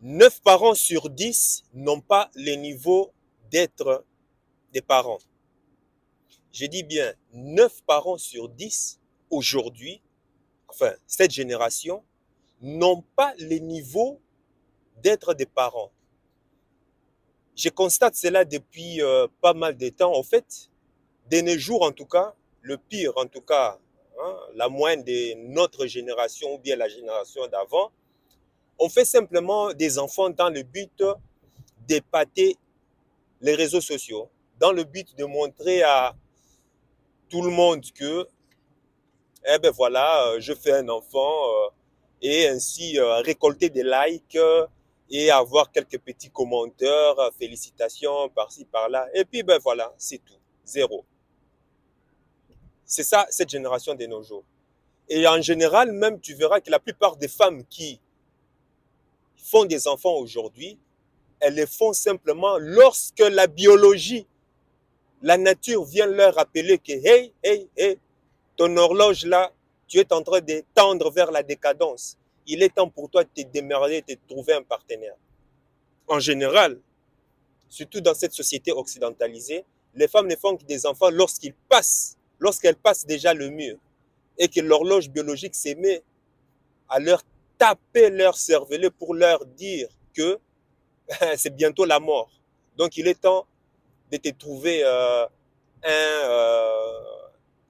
9 parents sur 10 n'ont pas le niveau d'être des parents. Je dis bien 9 parents sur 10 aujourd'hui, enfin cette génération, n'ont pas le niveau d'être des parents. Je constate cela depuis pas mal de temps. En fait, de nos jours en tout cas, le pire en tout cas, hein, la moyenne de notre génération ou bien la génération d'avant, on fait simplement des enfants dans le but d'épater les réseaux sociaux, dans le but de montrer à tout le monde que, eh ben voilà, je fais un enfant et ainsi récolter des likes et avoir quelques petits commentaires, félicitations par-ci, par-là. Et puis, ben voilà, c'est tout. Zéro. C'est ça, cette génération de nos jours. Et en général, même, tu verras que la plupart des femmes qui font des enfants aujourd'hui, elles les font simplement lorsque la biologie, la nature vient leur rappeler que, hey, hey, hey, ton horloge là, tu es en train de tendre vers la décadence. Il est temps pour toi de te démerder, de trouver un partenaire. En général, surtout dans cette société occidentalisée, les femmes ne font que des enfants lorsqu'elles passent déjà le mur et que l'horloge biologique s'émet à leur taper leur cervelet pour leur dire que c'est bientôt la mort. Donc il est temps de te trouver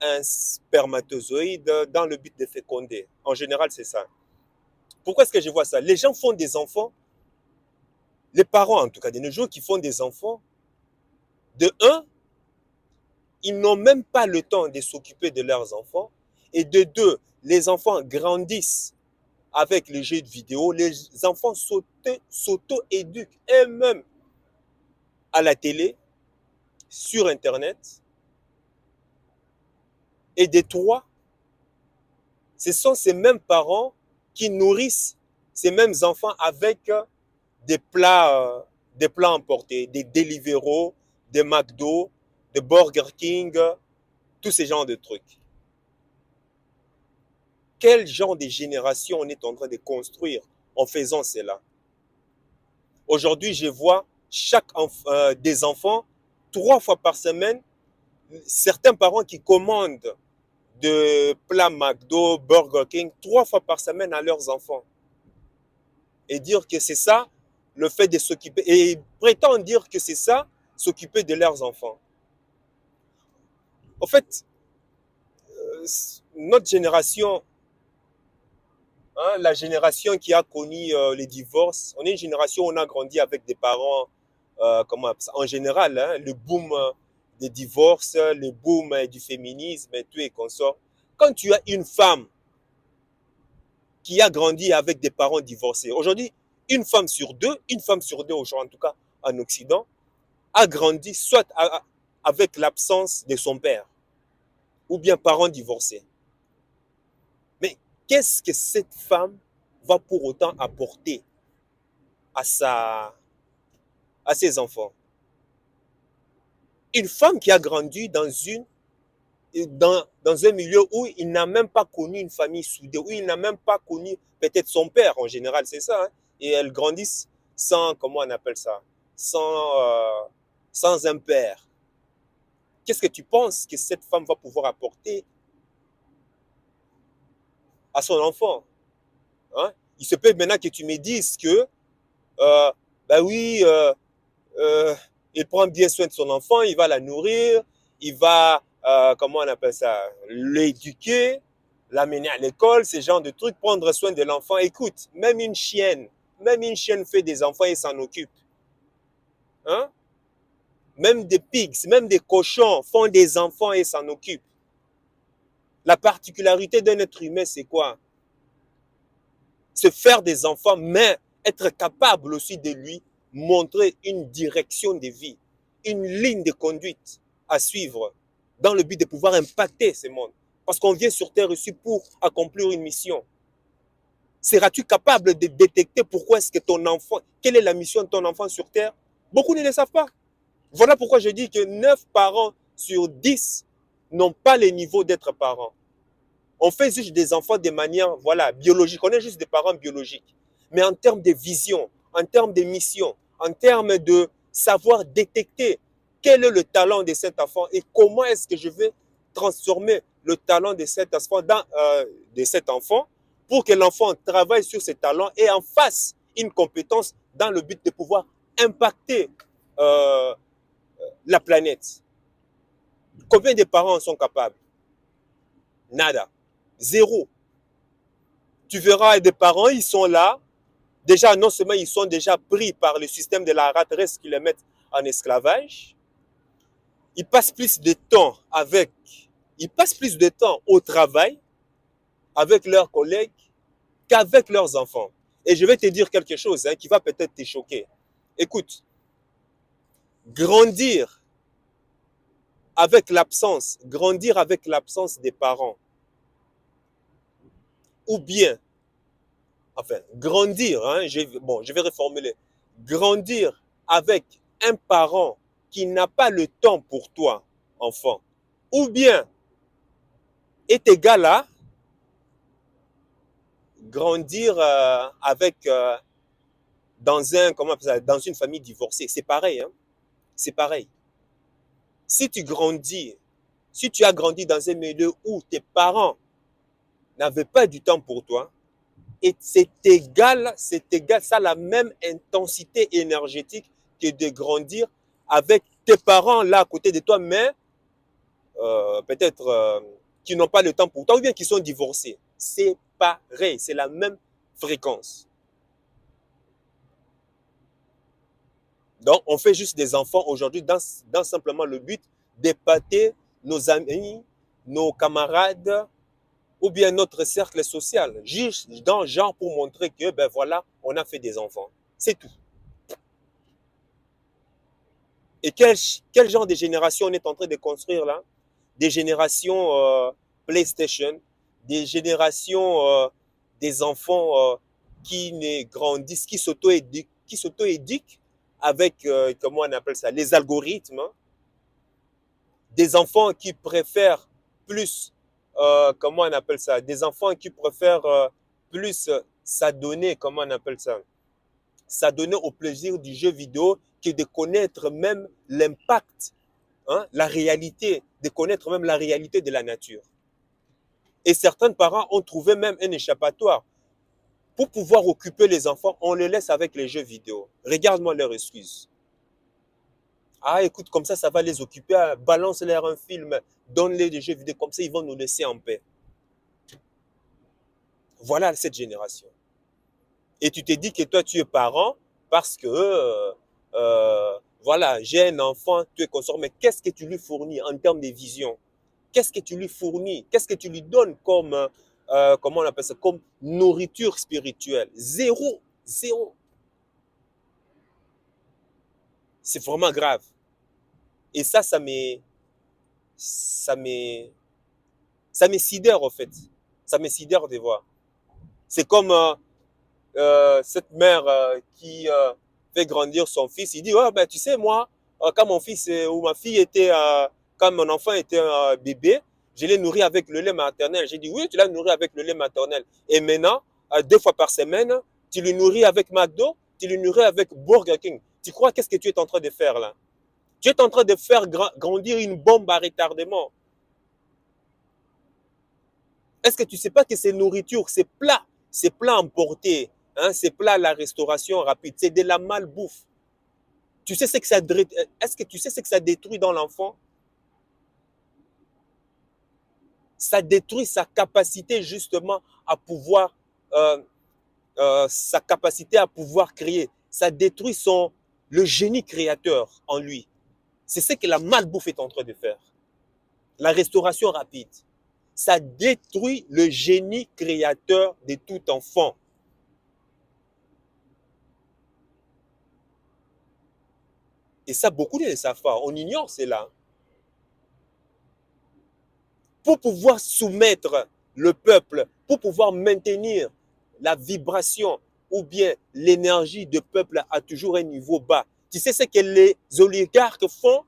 un spermatozoïde dans le but de féconder. En général, c'est ça. Pourquoi est-ce que je vois ça? Les gens font des enfants, les parents en tout cas de nos jours qui font des enfants, de un, ils n'ont même pas le temps de s'occuper de leurs enfants, et de deux, les enfants grandissent avec les jeux de vidéo, les enfants s'auto-éduquent eux-mêmes à la télé, sur Internet, et des trois, ce sont ces mêmes parents qui nourrissent ces mêmes enfants avec des plats emportés, des Deliveroo, des McDo, des Burger King, tous ces genres de trucs. Quel genre de génération on est en train de construire en faisant cela? Aujourd'hui, je vois des enfants 3 fois par semaine, certains parents qui commandent de plats McDo, Burger King 3 fois par semaine à leurs enfants. Et dire que c'est ça, le fait de s'occuper, et prétendent dire que c'est ça, s'occuper de leurs enfants. En fait, notre génération, hein, la génération qui a connu les divorces, on est une génération où on a grandi avec des parents, en général, hein, le boom des divorces, le boom du féminisme, et tout et consort. Quand tu as une femme qui a grandi avec des parents divorcés, aujourd'hui, une femme sur deux aujourd'hui, en tout cas en Occident, a grandi soit avec l'absence de son père, ou bien parents divorcés. Mais qu'est-ce que cette femme va pour autant apporter à ses enfants? Une femme qui a grandi dans un milieu où il n'a même pas connu une famille soudée, où il n'a même pas connu peut-être son père, en général, c'est ça, hein, et elles grandissent sans, comment on appelle ça, sans un père. Qu'est-ce que tu penses que cette femme va pouvoir apporter à son enfant, hein? Il se peut maintenant que tu me dises que, ben oui, il prend bien soin de son enfant, il va la nourrir, il va, comment on appelle ça, l'éduquer, l'amener à l'école, ce genre de trucs, prendre soin de l'enfant. Écoute, même une chienne fait des enfants et s'en occupe. Hein? Même des pigs, même des cochons font des enfants et s'en occupent. La particularité d'un être humain, c'est quoi? Se faire des enfants, mais être capable aussi de lui montrer une direction de vie, une ligne de conduite à suivre dans le but de pouvoir impacter ce monde. Parce qu'on vient sur Terre ici pour accomplir une mission. Seras-tu capable de détecter pourquoi est-ce que ton enfant, quelle est la mission de ton enfant sur Terre? Beaucoup ne le savent pas. Voilà pourquoi je dis que 9 parents sur 10 n'ont pas le niveau d'être parents. On fait juste des enfants de manière, voilà, biologique. On est juste des parents biologiques. Mais en termes de vision, en termes de mission, en termes de savoir détecter quel est le talent de cet enfant et comment est-ce que je vais transformer le talent de cet enfant pour que l'enfant travaille sur ses talents et en fasse une compétence dans le but de pouvoir impacter la planète. Combien de parents en sont capables? Nada. Zéro. Tu verras des parents, ils sont là. Déjà, non seulement ils sont déjà pris par le système de la rat race qui les met en esclavage, ils passent plus de temps au travail avec leurs collègues qu'avec leurs enfants. Et je vais te dire quelque chose qui va peut-être te choquer. Écoute, grandir avec l'absence des parents, ou bien, enfin, grandir, je vais reformuler, grandir avec un parent qui n'a pas le temps pour toi, enfant, ou bien est égal à grandir dans une famille divorcée. C'est pareil, hein? C'est pareil. Si tu as grandi dans un milieu où tes parents n'avaient pas du temps pour toi, et c'est égal, ça a la même intensité énergétique que de grandir avec tes parents là à côté de toi, mais peut-être qui n'ont pas le temps pour toi ou bien qui sont divorcés. C'est pareil, c'est la même fréquence. Donc, on fait juste des enfants aujourd'hui dans simplement le but d'épater nos amis, nos camarades ou bien notre cercle social. Juste dans genre pour montrer que, ben voilà, on a fait des enfants. C'est tout. Et quel genre de génération on est en train de construire là? Des générations PlayStation, des générations des enfants qui ne grandissent, qui s'auto-éduquent avec, comment on appelle ça, les algorithmes, hein? Des enfants qui préfèrent plus, comment on appelle ça, des enfants qui préfèrent plus s'adonner, comment on appelle ça, s'adonner au plaisir du jeu vidéo que de connaître même l'impact, hein, la réalité, de connaître même la réalité de la nature. Et certains parents ont trouvé même un échappatoire. Pour pouvoir occuper les enfants, on les laisse avec les jeux vidéo. Regarde-moi leurs excuses. Ah, écoute, comme ça va les occuper. Balance-leur un film, donne-les des jeux vidéo. Comme ça, ils vont nous laisser en paix. Voilà cette génération. Et tu te dis que toi, tu es parent parce que, voilà, j'ai un enfant, tu es consort. Mais qu'est-ce que tu lui fournis en termes de vision? Qu'est-ce que tu lui fournis? Qu'est-ce que tu lui donnes comme, comment on appelle ça, comme nourriture spirituelle? Zéro. Zéro. C'est vraiment grave. Et ça me sidère, en fait. Ça me sidère de voir. C'est comme cette mère qui fait grandir son fils. Il dit, ouais, ben, tu sais, moi, quand mon fils ou ma fille était, quand mon enfant était un bébé, je l'ai nourri avec le lait maternel. J'ai dit, oui, tu l'as nourri avec le lait maternel. Et maintenant, 2 fois par semaine, tu le nourris avec McDo, tu le nourris avec Burger King. Tu crois qu'est-ce que tu es en train de faire là? Tu es en train de faire grandir une bombe à retardement. Est-ce que tu ne sais pas que ces nourritures, ces plats emportés, hein, ces plats à la restauration rapide, c'est de la malbouffe. Tu sais ce que ça, est-ce que tu sais ce que ça détruit dans l'enfant? Ça détruit sa capacité justement à pouvoir, créer. Ça détruit le génie créateur en lui. C'est ce que la malbouffe est en train de faire. La restauration rapide. Ça détruit le génie créateur de tout enfant. Et ça, beaucoup ne le savent pas. On ignore cela. Pour pouvoir soumettre le peuple, pour pouvoir maintenir la vibration ou bien l'énergie du peuple à toujours un niveau bas. Tu sais ce que les oligarques font?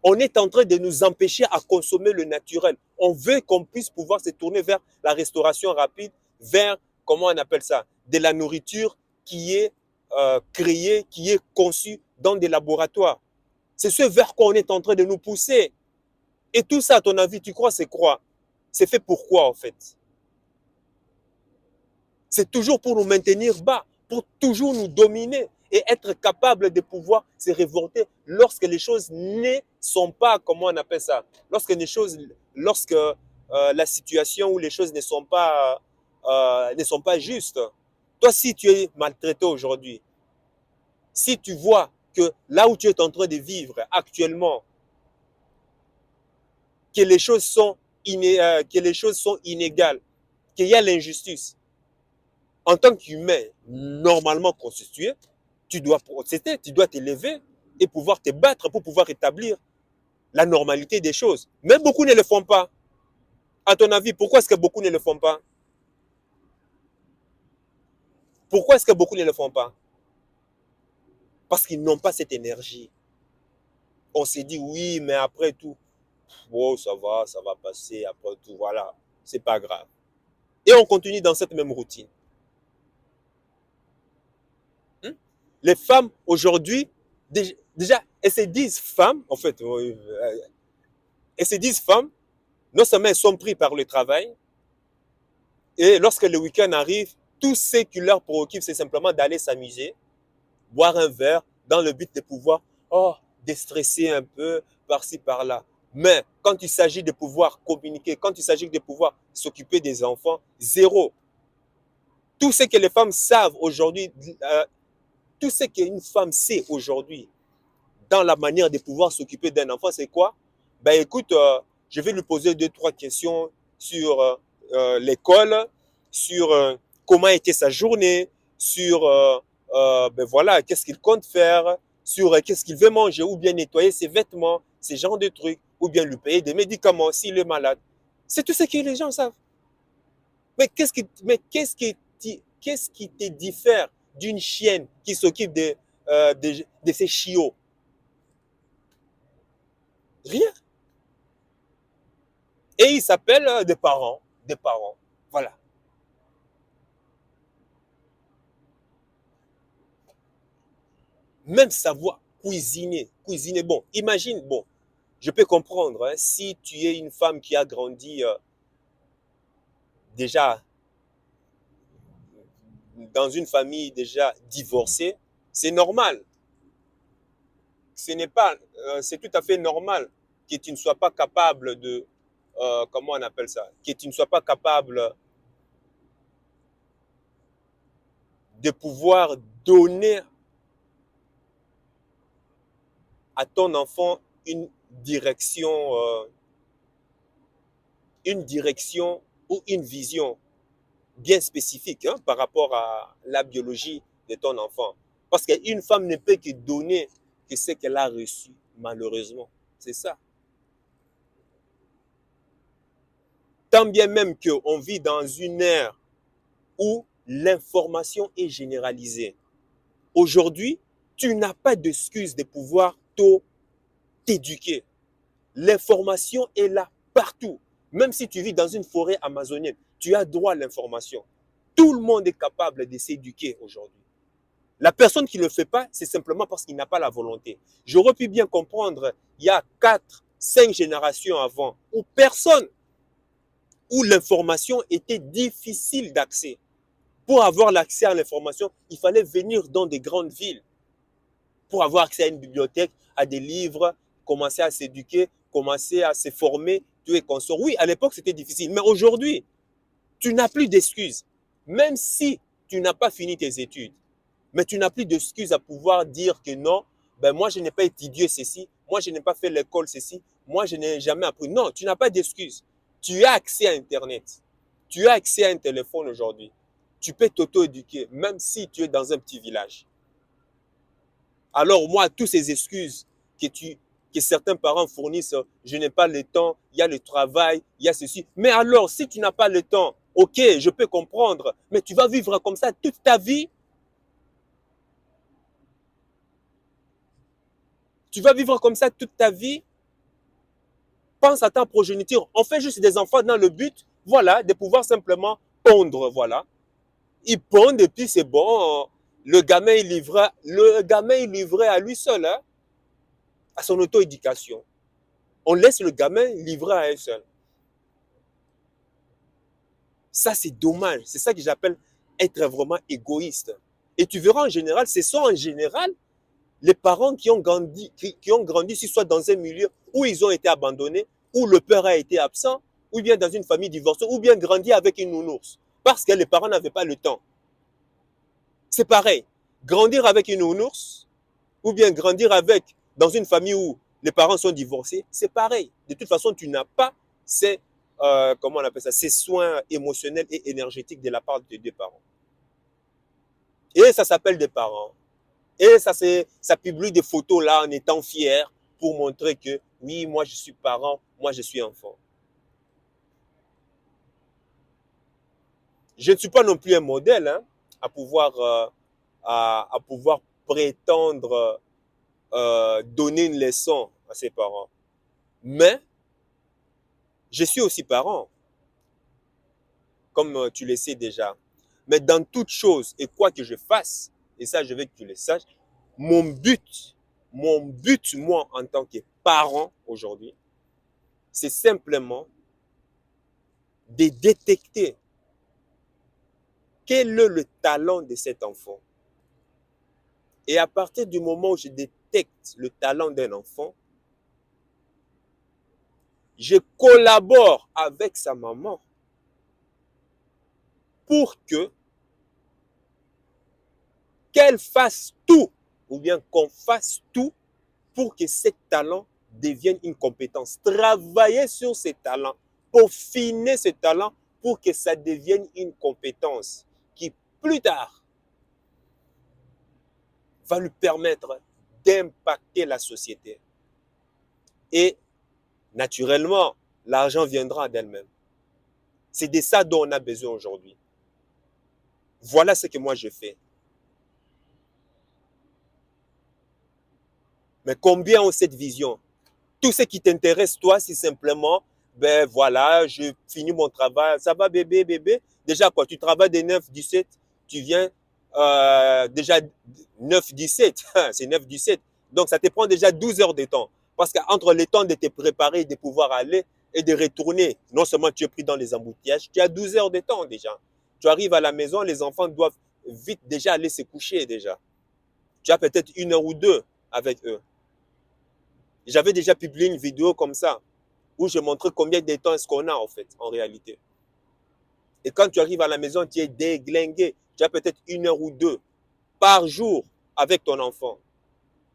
On est en train de nous empêcher à consommer le naturel. On veut qu'on puisse pouvoir se tourner vers la restauration rapide, vers, comment on appelle ça, de la nourriture qui est créé, qui est conçu dans des laboratoires. C'est ce vers quoi on est en train de nous pousser. Et tout ça, à ton avis, tu crois c'est quoi? C'est fait pour quoi, en fait? C'est toujours pour nous maintenir bas, pour toujours nous dominer et être capable de pouvoir se révolter lorsque les choses ne sont pas, comment on appelle ça? Lorsque la situation ou les choses ne sont pas justes. Toi, si tu es maltraité aujourd'hui, si tu vois que là où tu es en train de vivre actuellement, que les choses sont inégales, qu'il y a l'injustice, en tant qu'humain normalement constitué, tu dois protester, tu dois t'élever et pouvoir te battre pour pouvoir établir la normalité des choses. Mais beaucoup ne le font pas. À ton avis, pourquoi est-ce que beaucoup ne le font pas? Pourquoi est-ce que beaucoup ne le font pas? Parce qu'ils n'ont pas cette énergie. On s'est dit oui, mais après tout, oh, ça va passer, après tout, voilà, c'est pas grave. Et on continue dans cette même routine. Les femmes aujourd'hui, déjà, elles se disent femmes, en fait, elles se disent femmes, non seulement elles sont prises par le travail, et lorsque le week-end arrive, tout ce qui leur préoccupe, c'est simplement d'aller s'amuser, boire un verre, dans le but de pouvoir, déstresser un peu par-ci, par-là. Mais quand il s'agit de pouvoir communiquer, quand il s'agit de pouvoir s'occuper des enfants, zéro. Tout ce que les femmes savent aujourd'hui, tout ce qu'une femme sait aujourd'hui dans la manière de pouvoir s'occuper d'un enfant, c'est quoi? Ben écoute, je vais lui poser 2-3 questions sur l'école, sur comment était sa journée, sur ben voilà, qu'est-ce qu'il compte faire, sur qu'est-ce qu'il veut manger, ou bien nettoyer ses vêtements, ces genres de trucs, ou bien lui payer des médicaments s'il est malade. C'est tout ce que les gens savent. Mais qu'est-ce qui te diffère d'une chienne qui s'occupe de ses chiots? Rien. Et ils s'appellent des parents. Des parents. Voilà. Même savoir cuisiner. Cuisiner, bon, imagine, bon, je peux comprendre, hein, si tu es une femme qui a grandi déjà dans une famille déjà divorcée, c'est normal. Ce n'est pas, c'est tout à fait normal que tu ne sois pas capable de, comment on appelle ça, que tu ne sois pas capable de pouvoir donner à ton enfant direction, euh, une direction ou une vision bien spécifique, hein, par rapport à la biologie de ton enfant. Parce qu'une femme ne peut que donner que ce qu'elle a reçu, malheureusement. C'est ça. Tant bien même qu'on vit dans une ère où l'information est généralisée. Aujourd'hui, tu n'as pas d'excuse de pouvoir t'éduquer. L'information est là partout. Même si tu vis dans une forêt amazonienne, tu as droit à l'information. Tout le monde est capable de s'éduquer aujourd'hui. La personne qui ne le fait pas, c'est simplement parce qu'il n'a pas la volonté. J'aurais pu bien comprendre, il y a 4, 5 générations avant, où personne, où l'information était difficile d'accès. Pour avoir l'accès à l'information, il fallait venir dans des grandes villes. Pour avoir accès à une bibliothèque, à des livres, commencer à s'éduquer, commencer à se former, tout et consort. Oui, à l'époque, c'était difficile. Mais aujourd'hui, tu n'as plus d'excuses. Même si tu n'as pas fini tes études, mais tu n'as plus d'excuses à pouvoir dire que non, ben moi, je n'ai pas étudié ceci, moi, je n'ai pas fait l'école ceci, moi, je n'ai jamais appris. Non, tu n'as pas d'excuses. Tu as accès à Internet. Tu as accès à un téléphone aujourd'hui. Tu peux t'auto-éduquer, même si tu es dans un petit village. Alors moi, toutes ces excuses que certains parents fournissent, je n'ai pas le temps, il y a le travail, il y a ceci. Mais alors, si tu n'as pas le temps, ok, je peux comprendre, mais tu vas vivre comme ça toute ta vie. Tu vas vivre comme ça toute ta vie. Pense à ta progéniture. On fait juste des enfants dans le but, voilà, de pouvoir simplement pondre, voilà. Ils pondent et puis c'est bon. le gamin il livrait à lui seul, hein, à son auto-éducation. On laisse le gamin livrer à elle seule. Ça, c'est dommage. C'est ça que j'appelle être vraiment égoïste. Et tu verras en général, ce sont en général les parents qui ont grandi, soit dans un milieu où ils ont été abandonnés, où le père a été absent, ou bien dans une famille divorcée, ou bien grandi avec une nounours. Parce que les parents n'avaient pas le temps. C'est pareil. Grandir avec une nounours, ou bien grandir dans une famille où les parents sont divorcés, c'est pareil. De toute façon, tu n'as pas ces, comment on appelle ça, ces soins émotionnels et énergétiques de la part de tes deux parents. Et ça s'appelle des parents. Et ça publie des photos là en étant fier pour montrer que oui, moi je suis parent, moi je suis enfant. Je ne suis pas non plus un modèle, hein, à pouvoir prétendre donner une leçon à ses parents. Mais je suis aussi parent, comme tu le sais déjà. Mais dans toute chose et quoi que je fasse, et ça je veux que tu le saches, mon but, moi en tant que parent aujourd'hui, c'est simplement de détecter quel est le talent de cet enfant. Et à partir du moment où je détecte le talent d'un enfant, je collabore avec sa maman pour qu'elle fasse tout, ou bien qu'on fasse tout pour que ce talent devienne une compétence. Travailler sur ces talents, peaufiner ce talent pour que ça devienne une compétence qui, plus tard, va lui permettre d'impacter la société. Et, naturellement, l'argent viendra d'elle-même. C'est de ça dont on a besoin aujourd'hui. Voilà ce que moi je fais. Mais combien ont cette vision? Tout ce qui t'intéresse, toi, c'est simplement, ben voilà, je finis mon travail. Ça va, bébé, bébé? Déjà, quoi, tu travailles des 9-17, tu viens déjà 9-17, c'est 9-17. Donc, ça te prend déjà 12 heures de temps. Parce qu'entre le temps de te préparer, de pouvoir aller et de retourner, non seulement tu es pris dans les embouteillages, tu as 12 heures de temps déjà. Tu arrives à la maison, les enfants doivent vite déjà aller se coucher déjà. Tu as peut-être 1 heure ou 2 avec eux. J'avais déjà publié une vidéo comme ça, où je montrais combien de temps est-ce qu'on a en fait, en réalité. Et quand tu arrives à la maison, tu es déglingué. Tu as peut-être 1 heure ou 2 par jour avec ton enfant.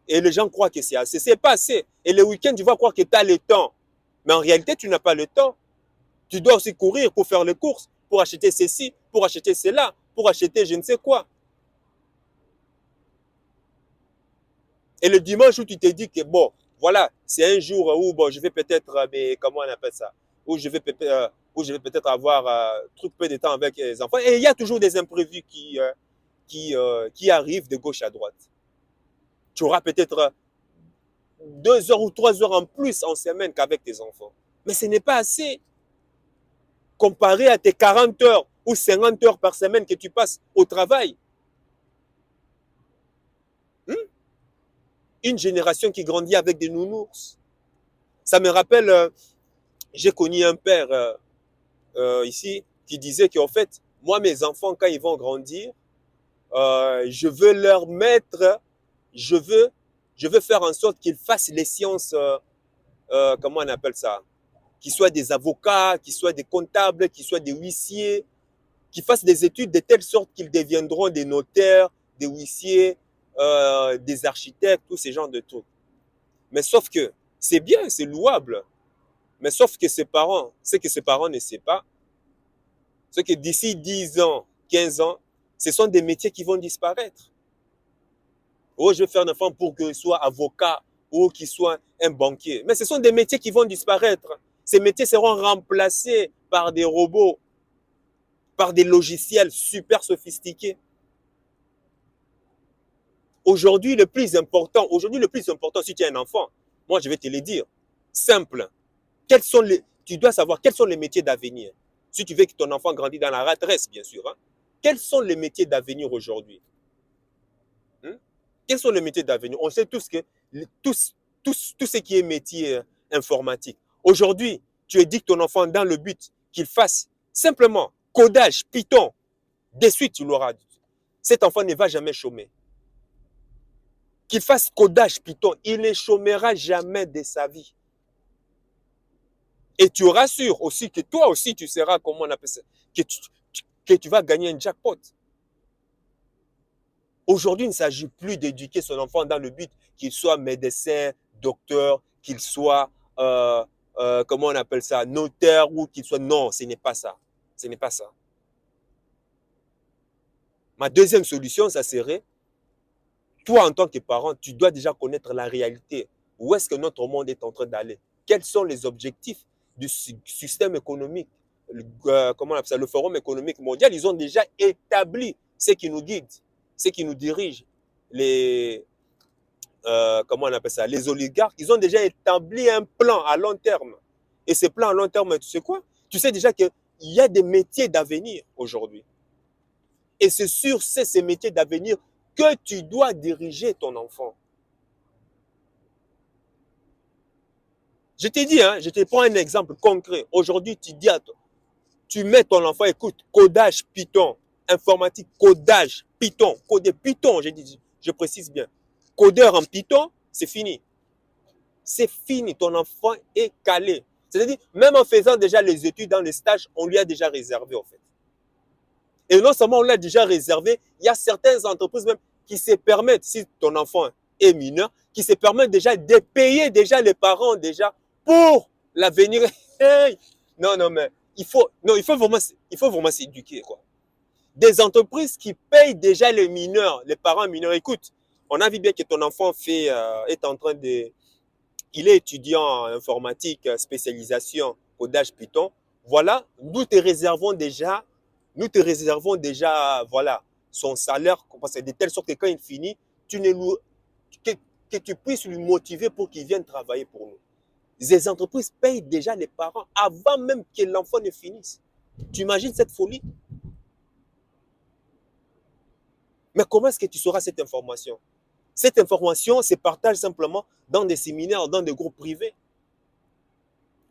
Et les gens croient que c'est assez. C'est pas assez. Et le week-end, tu vas croire que tu as le temps. Mais en réalité, tu n'as pas le temps. Tu dois aussi courir pour faire les courses, pour acheter ceci, pour acheter cela, pour acheter je ne sais quoi. Et le dimanche où tu te dis que bon, voilà, c'est un jour où bon, je vais peut-être, mais comment on appelle ça, où je vais peut-être avoir truc peu de temps avec les enfants. Et il y a toujours des imprévus qui arrivent de gauche à droite. Tu auras peut-être 2 heures ou 3 heures en plus en semaine qu'avec tes enfants. Mais ce n'est pas assez. Comparé à tes 40 heures ou 50 heures par semaine que tu passes au travail. Une génération qui grandit avec des nounours. Ça me rappelle, j'ai connu un père ici qui disait qu'en fait, moi, mes enfants, quand ils vont grandir, je veux leur mettre, je veux faire en sorte qu'ils fassent les sciences, comment on appelle ça, qu'ils soient des avocats, qu'ils soient des comptables, qu'ils soient des huissiers, qu'ils fassent des études de telle sorte qu'ils deviendront des notaires, des huissiers, des architectes, tous ces genres de trucs. Mais sauf que c'est bien, c'est louable. Mais sauf que ses parents, ce que ses parents ne savent pas, c'est que d'ici 10 ans, 15 ans, ce sont des métiers qui vont disparaître. Oh, je vais faire un enfant pour qu'il soit avocat ou qu'il soit un banquier. Mais ce sont des métiers qui vont disparaître. Ces métiers seront remplacés par des robots, par des logiciels super sophistiqués. Aujourd'hui, le plus important, si tu es un enfant, moi je vais te le dire, simple. Tu dois savoir quels sont les métiers d'avenir. Si tu veux que ton enfant grandisse dans la rat race, bien sûr. Hein. Quels sont les métiers d'avenir aujourd'hui? Quels sont les métiers d'avenir? On sait tous que tout ce qui est métier informatique. Aujourd'hui, tu éduques ton enfant dans le but qu'il fasse simplement codage, Python. De suite, tu l'auras. Cet enfant ne va jamais chômer. Qu'il fasse codage, Python, il ne chômera jamais de sa vie. Et tu auras sûr aussi que toi aussi, tu seras, comment on appelle ça, que tu vas gagner un jackpot. Aujourd'hui, il ne s'agit plus d'éduquer son enfant dans le but qu'il soit médecin, docteur, qu'il soit, comment on appelle ça, notaire ou qu'il soit... Non, ce n'est pas ça. Ce n'est pas ça. Ma deuxième solution, ça serait, toi en tant que parent, tu dois déjà connaître la réalité. Où est-ce que notre monde est en train d'aller? Quels sont les objectifs du système économique? Comment on appelle ça? Le Forum économique mondial, ils ont déjà établi ce qui nous guide, ce qui nous dirige. Les, comment on appelle ça? Les oligarques, ils ont déjà établi un plan à long terme. Et ce plan à long terme, tu sais quoi? Tu sais déjà qu'il y a des métiers d'avenir aujourd'hui. Et c'est sur ces métiers d'avenir que tu dois diriger ton enfant. Je t'ai dit, hein, je te prends un exemple concret. Aujourd'hui, tu dis à toi, tu mets ton enfant, écoute, codage Python, informatique, codage Python, coder Python, je précise bien. Codeur en Python, c'est fini. C'est fini, ton enfant est calé. C'est-à-dire, même en faisant déjà les études dans les stages, on lui a déjà réservé en fait. Et non seulement on l'a déjà réservé, il y a certaines entreprises même qui se permettent, si ton enfant est mineur, qui se permettent déjà de payer déjà les parents déjà pour l'avenir. Hey! Non, mais il faut vraiment s'éduquer, quoi. Des entreprises qui payent déjà les mineurs, les parents mineurs. Écoute, on a vu bien que ton enfant est en train de... Il est étudiant en informatique, spécialisation, codage Python. Voilà, nous te réservons déjà, voilà, son salaire, de telle sorte que quand il finit, que tu puisses lui motiver pour qu'il vienne travailler pour nous. Les entreprises payent déjà les parents avant même que l'enfant ne finisse. Tu imagines cette folie? Mais comment est-ce que tu sauras cette information? Cette information se partage simplement dans des séminaires, dans des groupes privés,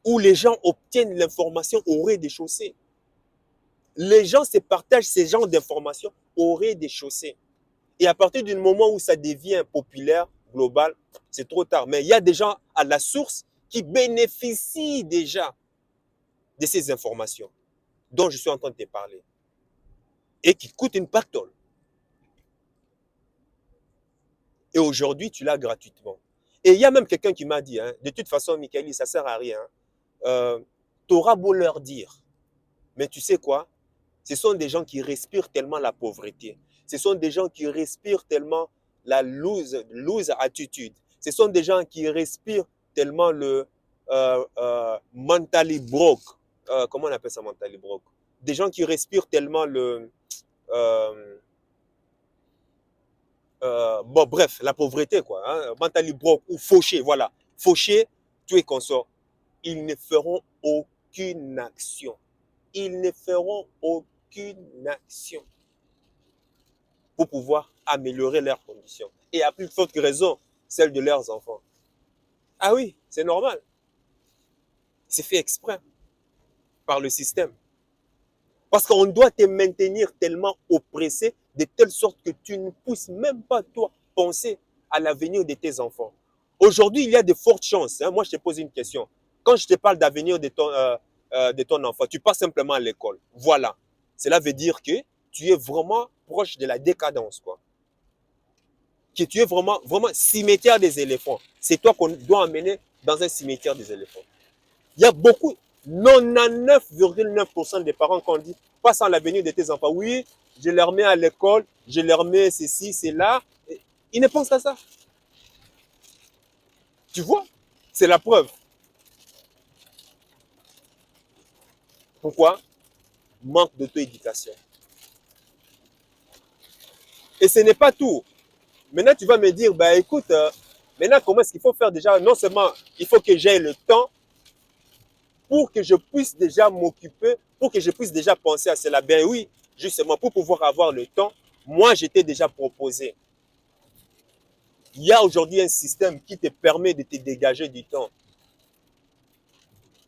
où les gens obtiennent l'information au rez-de-chaussée. Les gens se partagent ces genres d'informations au rez-de-chaussée. Et à partir du moment où ça devient populaire, global, c'est trop tard. Mais il y a des gens à la source qui bénéficient déjà de ces informations dont je suis en train de te parler et qui coûtent une pactole. Et aujourd'hui, tu l'as gratuitement. Et il y a même quelqu'un qui m'a dit, hein, de toute façon, Michaeli, ça ne sert à rien. Tu auras beau leur dire. Mais tu sais quoi? Ce sont des gens qui respirent tellement la pauvreté. Ce sont des gens qui respirent tellement la loose attitude. Ce sont des gens qui respirent tellement le mentally broke. Comment on appelle ça, mentally broke? Des gens qui respirent tellement le... bon, bref, la pauvreté, quoi. Hein, mentally broke ou fauché, voilà. Fauché, tu es consort. Ils ne feront aucune action. Ils ne feront aucune action pour pouvoir améliorer leurs conditions. Et à plus forte raison, celle de leurs enfants. Ah oui, c'est normal. C'est fait exprès par le système. Parce qu'on doit te maintenir tellement oppressé de telle sorte que tu ne puisses même pas, toi, penser à l'avenir de tes enfants. Aujourd'hui, il y a de fortes chances. Hein, moi, je te pose une question. Quand je te parle d'avenir de ton enfant, tu passes simplement à l'école. Voilà. Cela veut dire que tu es vraiment proche de la décadence, quoi. Que tu es vraiment cimetière des éléphants. C'est toi qu'on doit emmener dans un cimetière des éléphants. Il y a beaucoup, 99,9% des parents qui ont dit, passe à l'avenir de tes enfants. Oui, je les remets à l'école, je les remets ceci, c'est là. Ils ne pensent qu'à ça. Tu vois? C'est la preuve. Pourquoi? Manque d'auto-éducation. Et ce n'est pas tout. Maintenant, tu vas me dire, bah écoute, maintenant, comment est-ce qu'il faut faire déjà? Non seulement, il faut que j'aie le temps pour que je puisse déjà m'occuper, pour que je puisse déjà penser à cela. Ben oui, justement, pour pouvoir avoir le temps, moi, j'étais déjà proposé Il y a aujourd'hui un système qui te permet de te dégager du temps.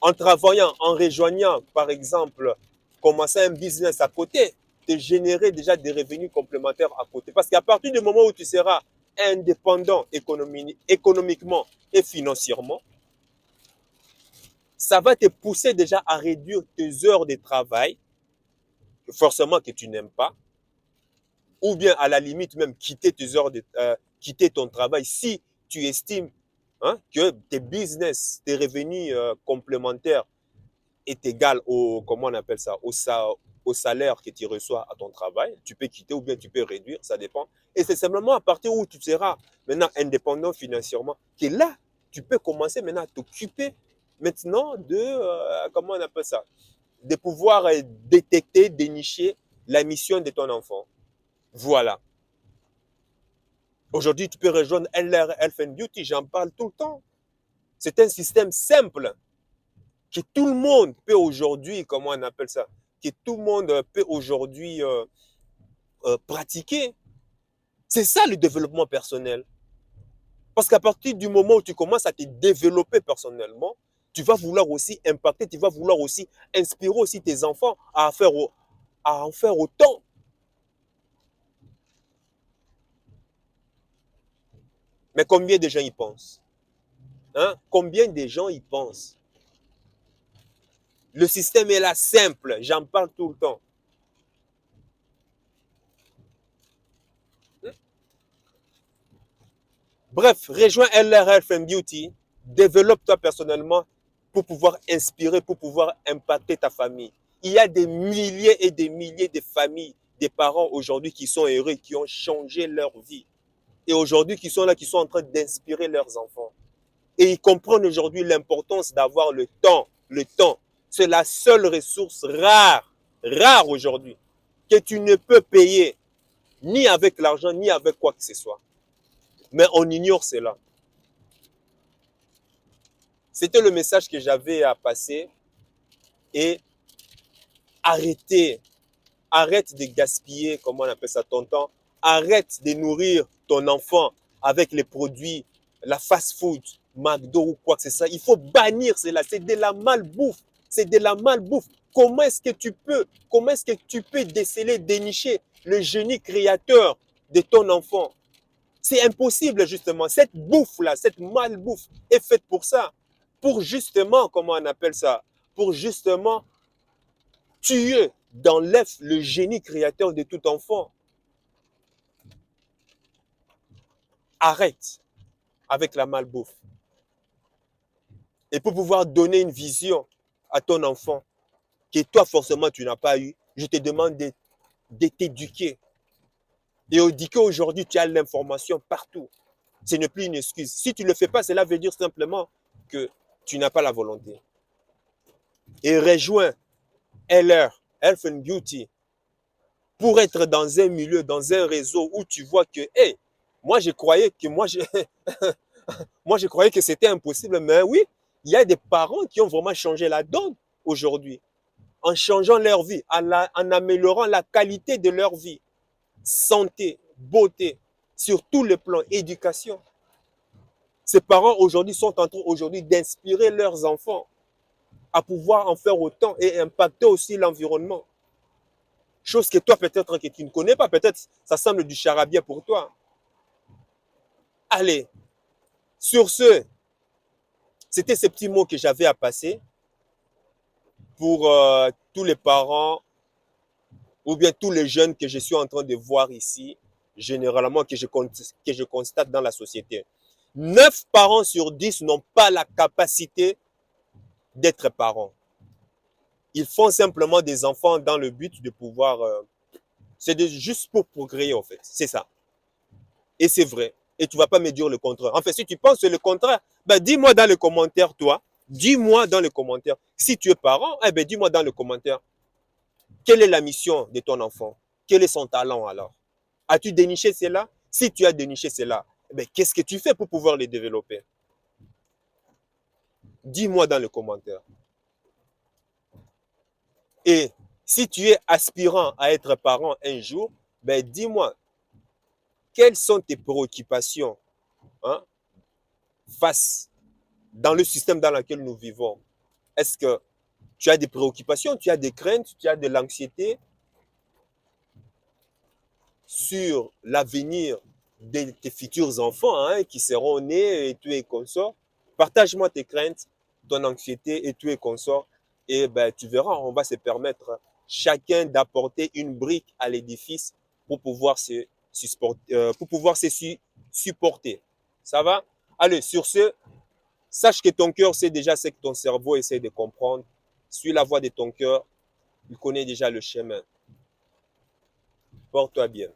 En travaillant, en rejoignant, par exemple, commencer un business à côté, te générer déjà des revenus complémentaires à côté. Parce qu'à partir du moment où tu seras indépendant économiquement et financièrement, ça va te pousser déjà à réduire tes heures de travail, forcément que tu n'aimes pas, ou bien à la limite même quitter quitter ton travail si tu estimes que tes business, tes revenus complémentaires est égal au, comment on appelle ça, au salaire que tu reçois à ton travail. Tu peux quitter ou bien tu peux réduire, ça dépend. Et c'est simplement à partir où tu seras maintenant indépendant financièrement que là, tu peux commencer maintenant à t'occuper maintenant de, comment on appelle ça, de pouvoir détecter, dénicher la mission de ton enfant. Voilà. Aujourd'hui, tu peux rejoindre LR Health and Beauty, j'en parle tout le temps. C'est un système simple que tout le monde peut aujourd'hui, comment on appelle ça, que tout le monde peut aujourd'hui pratiquer. C'est ça le développement personnel. Parce qu'à partir du moment où tu commences à te développer personnellement, tu vas vouloir aussi impacter, tu vas vouloir aussi inspirer aussi tes enfants à en faire autant. Mais combien de gens y pensent? Combien de gens y pensent? Le système est là simple, j'en parle tout le temps. Bref, rejoins LR Health and Beauty, développe-toi personnellement pour pouvoir inspirer, pour pouvoir impacter ta famille. Il y a des milliers et des milliers de familles, des parents aujourd'hui qui sont heureux, qui ont changé leur vie. Et aujourd'hui, qui sont là, qui sont en train d'inspirer leurs enfants. Et ils comprennent aujourd'hui l'importance d'avoir le temps. Le temps, c'est la seule ressource rare aujourd'hui, que tu ne peux payer ni avec l'argent, ni avec quoi que ce soit. Mais on ignore cela. C'était le message que j'avais à passer. Et arrête de gaspiller, comment on appelle ça, ton temps. Arrête de nourrir ton enfant avec les produits, la fast-food, McDo ou quoi que ce soit. Il faut bannir cela. C'est de la malbouffe. C'est de la malbouffe. Comment est-ce que tu peux déceler, dénicher le génie créateur de ton enfant? C'est impossible, justement. Cette bouffe-là, cette malbouffe est faite pour ça. Pour justement, comment on appelle ça? Pour justement tuer dans l'œuf le génie créateur de tout enfant. Arrête avec la malbouffe. Et pour pouvoir donner une vision à ton enfant que toi forcément tu n'as pas eu, je te demande de t'éduquer. Et éduquer aujourd'hui, tu as l'information partout. Ce n'est plus une excuse. Si tu ne le fais pas, cela veut dire simplement que tu n'as pas la volonté. Et rejoins LR, Health and Beauty, pour être dans un milieu, dans un réseau où tu vois que, hey, moi je croyais que moi je croyais que c'était impossible, mais oui, il y a des parents qui ont vraiment changé la donne aujourd'hui, en changeant leur vie, en améliorant la qualité de leur vie, santé, beauté, sur tous les plans, éducation. Ces parents aujourd'hui sont en train aujourd'hui d'inspirer leurs enfants à pouvoir en faire autant et impacter aussi l'environnement. Chose que toi, peut-être que tu ne connais pas, peut-être ça semble du charabia pour toi. Allez, sur ce, c'était ces petits mots que j'avais à passer pour tous les parents ou bien tous les jeunes que je suis en train de voir ici, généralement que je constate dans la société. 9 parents sur 10 n'ont pas la capacité d'être parents. Ils font simplement des enfants dans le but de pouvoir... c'est juste pour procréer, en fait. C'est ça. Et c'est vrai. Et tu ne vas pas me dire le contraire. En fait, si tu penses que c'est le contraire, ben dis-moi dans les commentaires, toi. Dis-moi dans les commentaires. Si tu es parent, eh ben dis-moi dans les commentaires. Quelle est la mission de ton enfant? Quel est son talent alors? As-tu déniché cela? Si tu as déniché cela, eh ben, qu'est-ce que tu fais pour pouvoir les développer? Dis-moi dans les commentaires. Et si tu es aspirant à être parent un jour, ben dis-moi, quelles sont tes préoccupations hein, face dans le système dans lequel nous vivons? Est-ce que tu as des préoccupations, tu as des craintes, tu as de l'anxiété sur l'avenir de tes futurs enfants, hein, qui seront nés et tout et consorts? Partage-moi tes craintes, ton anxiété et tout et consorts. Et ben, tu verras, on va se permettre chacun d'apporter une brique à l'édifice pour pouvoir supporter. Ça va? Allez, sur ce, sache que ton cœur sait déjà ce que ton cerveau essaie de comprendre. Suis la voix de ton cœur. Il connaît déjà le chemin. Porte-toi bien.